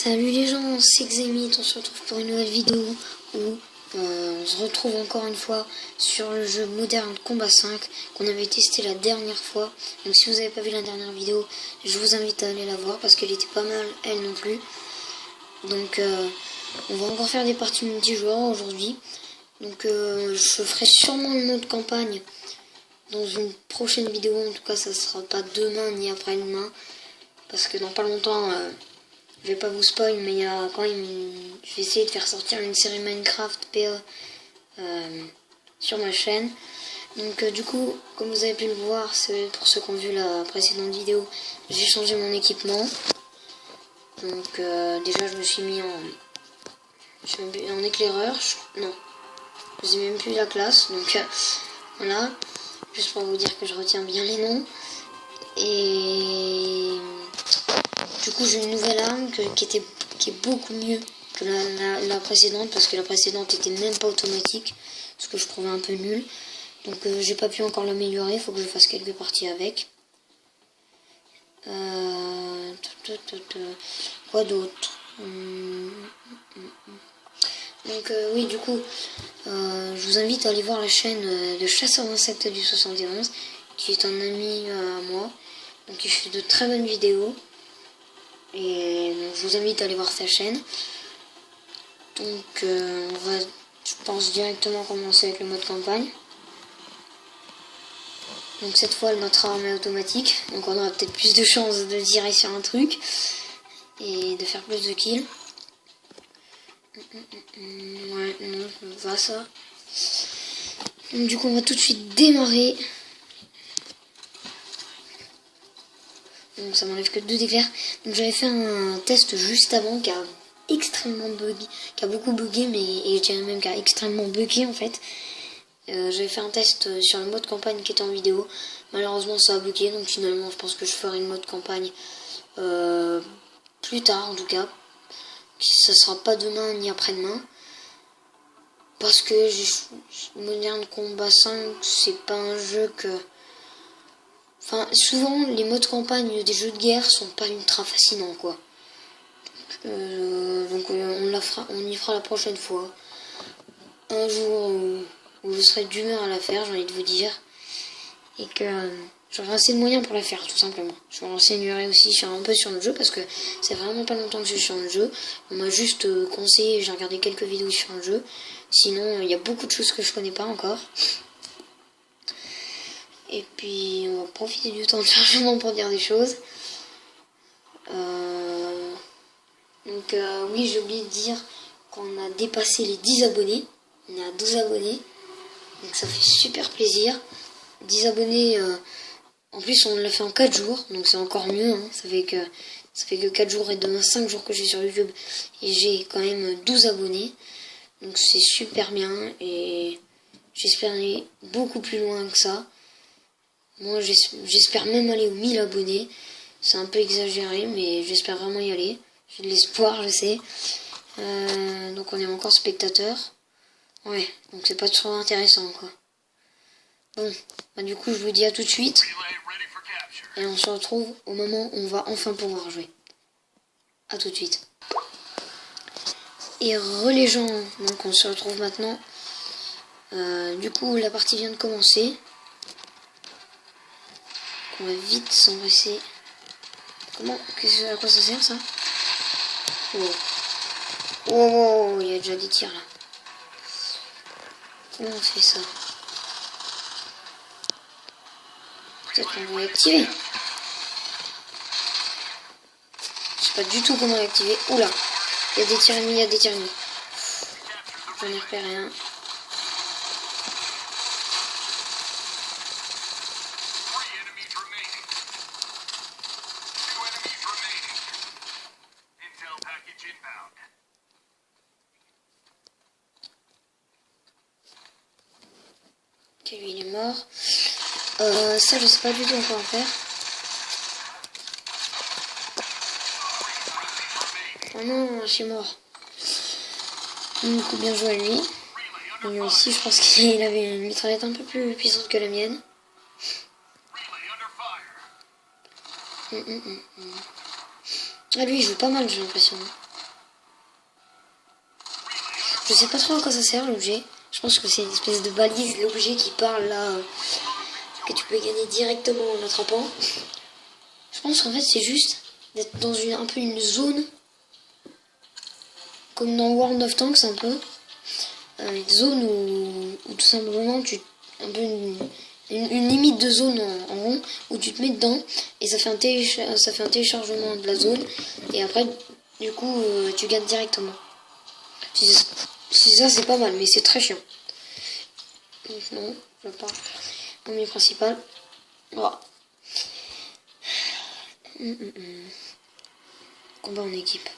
Salut les gens, c'est Xemit, on se retrouve pour une nouvelle vidéo où on se retrouve encore une fois sur le jeu Modern Combat 5 qu'on avait testé la dernière fois. Donc si vous n'avez pas vu la dernière vidéo, je vous invite à aller la voir parce qu'elle était pas mal, elle non plus. Donc on va encore faire des parties multijoueurs aujourd'hui. Donc je ferai sûrement le mode campagne dans une prochaine vidéo, en tout cas ça sera pas demain ni après-demain. Parce que dans pas longtemps... je vais pas vous spoil, mais il y a quand même je vais essayer de faire sortir une série Minecraft PA sur ma chaîne. Donc du coup, comme vous avez pu le voir, pour ceux qui ont vu la précédente vidéo, j'ai changé mon équipement. Donc déjà je me suis mis en éclaireur. Non, je sais même plus la classe. Donc voilà, juste pour vous dire que je retiens bien les noms. Et du coup j'ai une nouvelle arme qui est beaucoup mieux que la précédente, parce que la précédente était même pas automatique, ce que je trouvais un peu nul. Donc j'ai pas pu encore l'améliorer, il faut que je fasse quelques parties avec. Quoi d'autre? Donc oui, du coup je vous invite à aller voir la chaîne de Chasseur d'Insectes du 71, qui est un ami à moi, donc il fait de très bonnes vidéos. Et donc, je vous invite à aller voir sa chaîne. Donc on va, je pense, directement commencer avec le mode campagne. Donc cette fois notre arme est automatique, donc on aura peut-être plus de chances de tirer sur un truc et de faire plus de kills. Ouais, non, on va ça. Donc du coup on va tout de suite démarrer. Donc ça m'enlève que 2 d'éclairs. Donc j'avais fait un test juste avant qui a extrêmement bugué, qui a beaucoup bugué, mais et je dirais même qui a extrêmement bugué en fait. J'avais fait un test sur le mode campagne qui était en vidéo. Malheureusement ça a bugué, donc finalement je pense que je ferai une mode campagne plus tard en tout cas. Ça sera pas demain ni après-demain. Parce que Modern Combat 5 c'est pas un jeu que... Enfin, souvent, les modes campagne des jeux de guerre sont pas ultra fascinants, quoi. Donc on y fera la prochaine fois. Un jour où je serai d'humeur à la faire, j'ai envie de vous dire. Et que j'aurai assez de moyens pour la faire, tout simplement. Je me renseignerai aussi un peu sur le jeu, parce que c'est vraiment pas longtemps que je suis sur le jeu. On m'a juste conseillé, j'ai regardé quelques vidéos sur le jeu. Sinon, il y a beaucoup de choses que je connais pas encore. Et puis on va profiter du temps de chargement pour dire des choses. Donc oui, j'ai oublié de dire qu'on a dépassé les 10 abonnés. On est à 12 abonnés. Donc ça fait super plaisir. 10 abonnés, en plus on l'a fait en 4 jours. Donc c'est encore mieux. Hein. Ça fait que 4 jours et demain 5 jours que je suis sur YouTube. Et j'ai quand même 12 abonnés. Donc c'est super bien. Et j'espère aller beaucoup plus loin que ça. Moi, j'espère même aller aux 1000 abonnés. C'est un peu exagéré, mais j'espère vraiment y aller. J'ai de l'espoir, je sais. Donc, on est encore spectateurs. Ouais, donc c'est pas trop intéressant, quoi. Bon, bah, du coup, je vous dis à tout de suite. Et on se retrouve au moment où on va enfin pouvoir jouer. À tout de suite. Et les gens, donc on se retrouve maintenant. Du coup, la partie vient de commencer. On va vite s'embrasser. À quoi ça sert ça? Oh, il y a déjà des tirs là. Comment on fait ça? Peut-être qu'on va l'activer. Je sais pas du tout comment l'activer. Oula, il y a des tirs ennemis, il y a des tirs ennemis. J'en ai repéré un. Ok, lui il est mort. Ça je sais pas du tout quoi en faire. Oh non, je suis mort. Du coup bien joué à lui. Lui aussi je pense qu'il avait une mitraillette un peu plus puissante que la mienne. Ah lui il joue pas mal j'ai l'impression. Je sais pas trop à quoi ça sert l'objet. Je pense que c'est une espèce de balise, l'objet qui parle là, que tu peux gagner directement en l'attrapant. Je pense qu'en fait c'est juste d'être dans un peu une zone, comme dans World of Tanks un peu. Une zone où tout simplement tu... un peu une limite de zone en rond où tu te mets dedans et ça fait un téléchargement de la zone et après du coup tu gagnes directement. Si ça c'est pas mal mais c'est très chiant. Donc non, je pars au milieu principal. Voilà. Combat en équipe.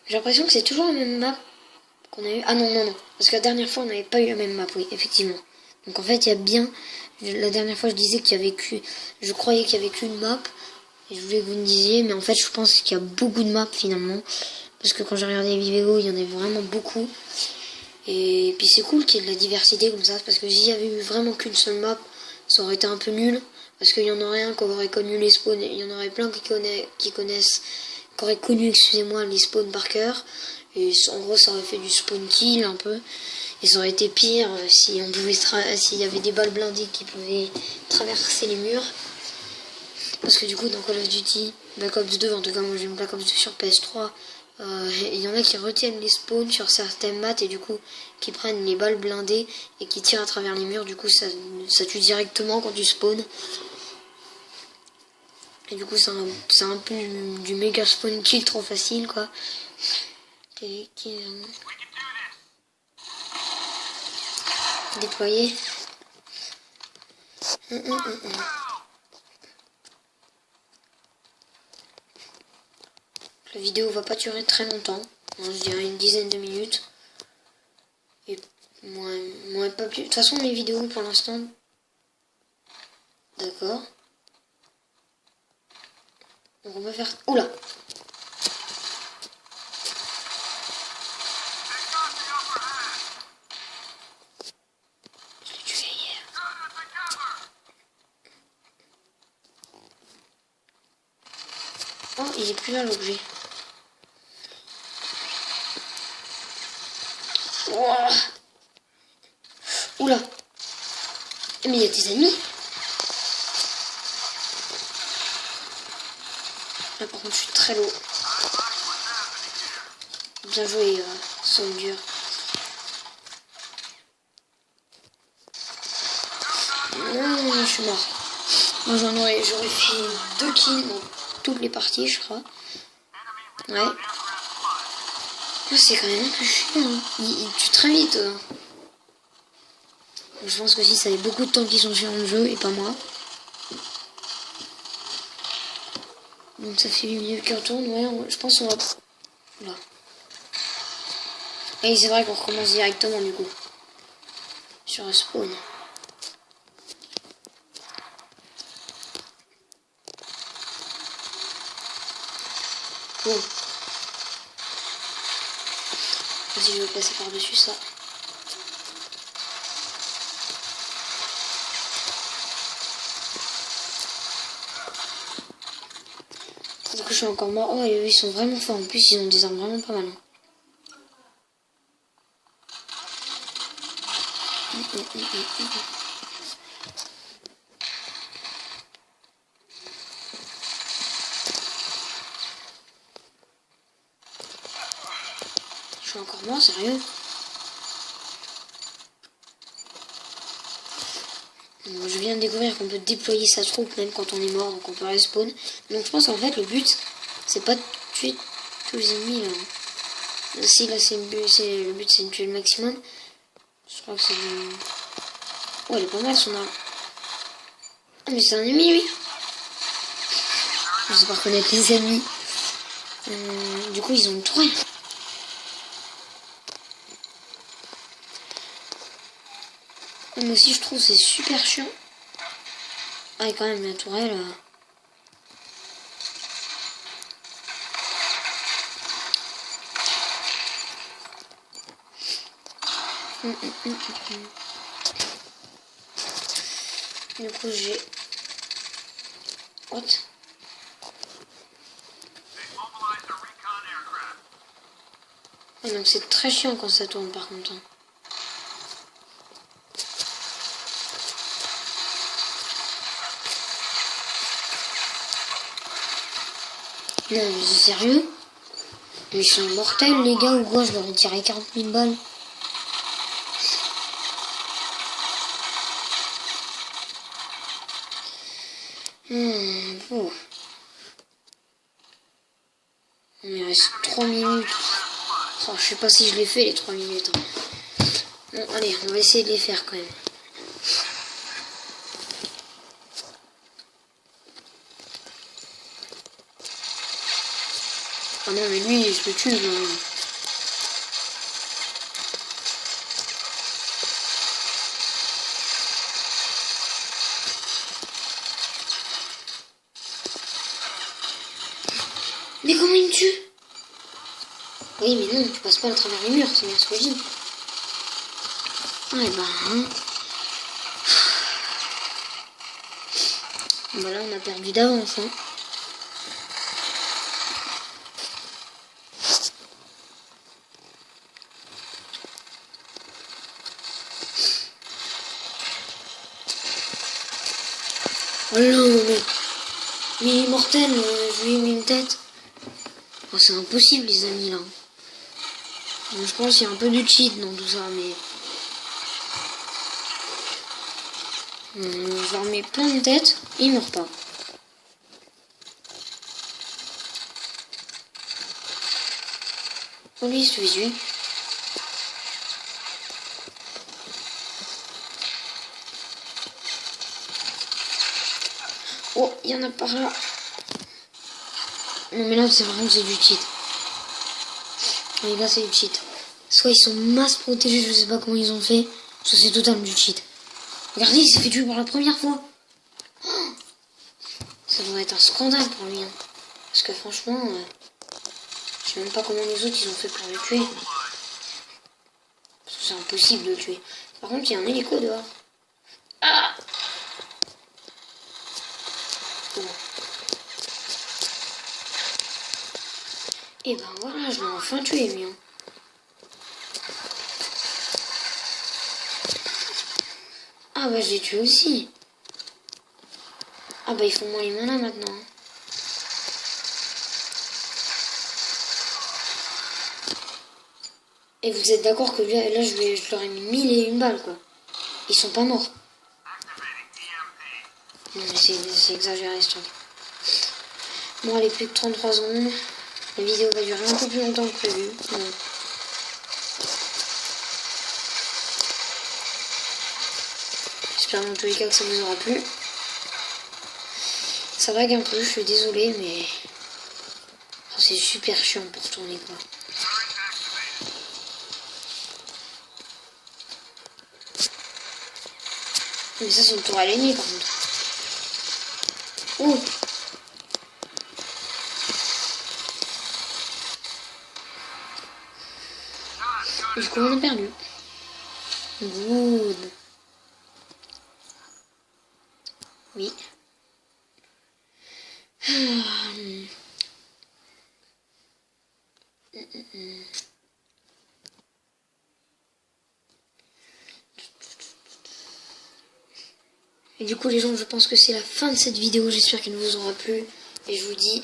J'ai l'impression que c'est toujours la même map qu'on a eu. Ah non, non, non. Parce que la dernière fois, on n'avait pas eu la même map, oui, effectivement. Donc en fait, il y a bien... La dernière fois, je disais qu'il y avait que... Je croyais qu'il y avait qu'une map. Et je voulais que vous me disiez. Mais en fait, je pense qu'il y a beaucoup de maps, finalement. Parce que quand j'ai regardé les vidéos, il y en avait vraiment beaucoup. Et puis c'est cool qu'il y ait de la diversité comme ça. Parce que s'il y avait eu vraiment qu'une seule map, ça aurait été un peu nul. Parce qu'il y en aurait un qui aurait connu les spawns. Il y en aurait plein qui connaissent... Qui auraient connu, excusez-moi, les spawns par cœur. Et en gros, ça aurait fait du spawn kill un peu. Et ça aurait été pire si on pouvait s'il y avait des balles blindées qui pouvaient traverser les murs. Parce que du coup, dans Call of Duty, Black Ops 2, en tout cas, moi j'ai Black Ops 2 sur PS3, il y en a qui retiennent les spawns sur certaines maps et du coup, qui prennent les balles blindées et qui tirent à travers les murs. Du coup, ça tue directement quand tu spawns. Et du coup, c'est un peu du méga spawn kill trop facile, quoi. Déployé. La vidéo va pas durer très longtemps. Je dirais une dizaine de minutes. Et moins pas plus. De toute façon, les vidéos pour l'instant. D'accord. Donc on va faire... Oula! Je l'ai tué hier. Oh, il est plus là l'objet. Ouah. Oula! Mais il y a des ennemis! Là par contre je suis très low. Bien joué, Soldier. Non, je suis mort. Moi j'aurais fait 2 kills dans toutes les parties, je crois. Ouais. Oh, c'est quand même un peu chiant. Hein. Il tue très vite. Je pense que si ça fait beaucoup de temps qu'ils sont sur le jeu et pas moi. Donc ça fait 8 minutes qu'ils retournent. Ouais, je pense qu'on va... Là. Et c'est vrai qu'on recommence directement du coup. Sur un spawn. Bon. Si je vais passer par-dessus ça. Du coup je suis encore mort. Oh et eux ils sont vraiment forts. En plus ils ont des armes vraiment pas mal. Je suis encore mort, sérieux? Je viens de découvrir qu'on peut déployer sa troupe même quand on est mort, donc on peut respawn. Donc je pense qu'en fait le but c'est pas de tuer tous les ennemis là. Si là c'est le but c'est de tuer le maximum. Je crois que c'est du... Oh elle est pas mal son arme. Ah mais c'est un ennemi lui. Je sais pas reconnaître les ennemis. Du coup ils ont une tourelle. Moi aussi je trouve c'est super chiant. Ah et quand même la tourelle... Du coup j'ai... What? Ouais, donc c'est très chiant quand ça tourne par contre. Hein. Non mais c'est sérieux? Ils sont mortels les gars ou quoi? Je leur ai tiré 40 000 balles. Oh. Il reste 3 minutes. Oh, je sais pas si je l'ai fait les 3 minutes. Hein. Bon allez, on va essayer de les faire quand même. Ah non mais lui je le tue là. Mais comment il me tue? Oui mais non, tu passes pas à travers les murs, c'est bien ce que je dis. Ouais bah hein. Bah là on a perdu d'avance hein. Oh non mais il est mortel, je lui ai mis une tête. Oh, c'est impossible les amis là. Je pense qu'il y a un peu de cheat dans tout ça mais... je leur mets plein de têtes et il meurt pas. Oh lui je suis. Oh, il y en a par là. Non mais là c'est vraiment c'est du cheat. Oui là c'est du cheat. Soit ils sont masse protégés, je sais pas comment ils ont fait. Soit c'est totalement du cheat. Regardez, il s'est fait tuer pour la première fois. Oh, ça doit être un scandale pour lui. Hein. Parce que franchement, je sais même pas comment les autres ils ont fait pour le tuer. Parce que c'est impossible de le tuer. Par contre, il y a un hélico dehors. Ah bon. Et ben voilà, je l'ai enfin tué lui. Hein. Ah bah je l'ai tué aussi. Ah bah ils font moins les malins maintenant. Hein. Et vous êtes d'accord que là je leur ai mis 1001 balles quoi. Ils sont pas morts. Non mais c'est exagéré ce truc. Bon allez, plus que 33 secondes. La vidéo va durer un peu plus longtemps que prévu. Bon. J'espère dans tous les cas que ça vous aura plu. Ça vague un peu, je suis désolée mais... Oh, c'est super chiant pour tourner quoi. Mais ça c'est une tour araignée par contre. Ouh. Du coup on a perdu. Good. Oui. Et du coup les gens, je pense que c'est la fin de cette vidéo. J'espère qu'elle vous aura plu. Et je vous dis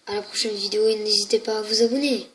à la prochaine vidéo et n'hésitez pas à vous abonner.